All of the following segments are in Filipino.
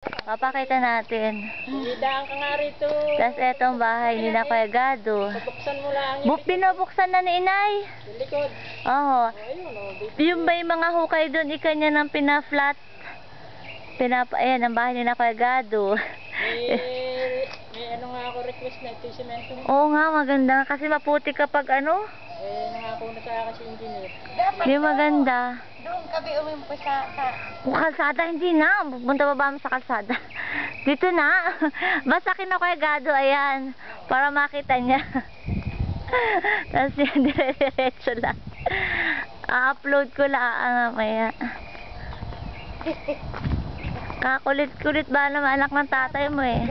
Papakita natin. Idaan ka nga rito. Tapos etong bahay ni na Kuya Gado. Buksan mo lang yung Pinabuksan na ni Inay. likod. Oo. Ayun o. Yung ba yung mga hukay doon, ikanya ng pina-flat. Ayan, ang bahay ni na Kuya Gado. May ano nga ako request na ito yung semento. Oo nga, maganda. Kasi maputi kapag ano. Nangako na sa akin si engineer. Hindi maganda. Doon kami umimpo sa... Kung kalsada, hindi na. Punta pa ba mo sa kalsada? Dito na. Basta kina Kuya Gado, ayan. Para makita niya. Tapos yan, dire-diretso lang. A-upload ko lang mamaya. Kakulit-kulit ba naman anak ng tatay mo eh.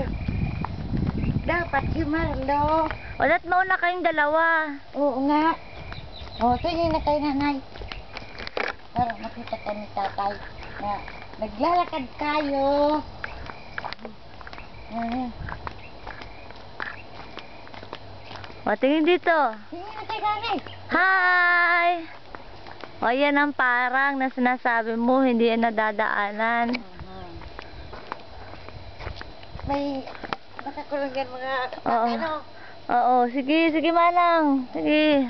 Dapat si Marlo. O, dapat mauna kayong dalawa. Oo nga. O, tingin na kay nanay. Para makita ka ni tatay na naglalakad tayo. O, tingin dito. Tingin na kay nanay. Hi! O, yan ang parang na sinasabi mo, hindi yan nadadaanan. May makakulunggan mga Oo. ano. Oo, sige, sige manang. Sige.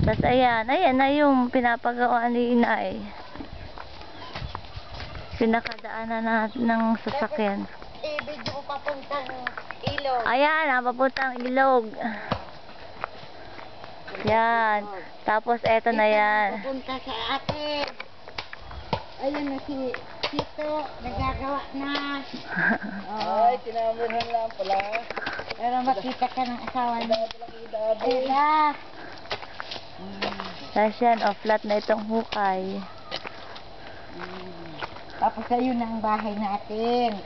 Tapos ayan na yung pinapagawa ni Inay. Pinakadaanan ng sasakyan. Ibig mo papuntang ilog. Ayan, papuntang ilog. Yan. Tapos eto na yan. Papunta sa atin. Ayun na si Tito, nagagawa na. Ay, tinamurhan lang pala. Pero makita ka ng asawa niya. Eda. Tapos yan, flat na itong hukay. Tapos ayun na ang bahay natin.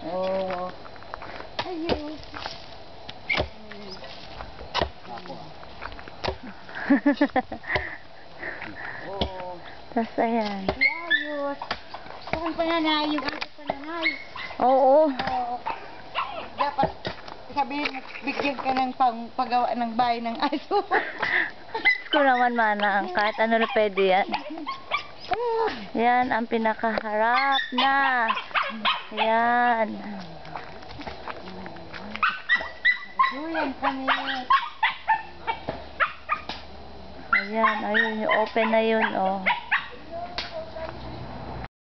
Oh. Ayun. Oh. Tapos ayan. Ayos. Saan pa nanay? Yung ato pa nanay. Oo. Oh. Dapat sabihin mo, bigyan ka ng paggawa ng bahay ng aso. Ko naman manang, kahit ano na pwede yan. Yan ang pinakaharap na. Yan. Duyan kami. Ayan, ayun, yung open na yun, oh.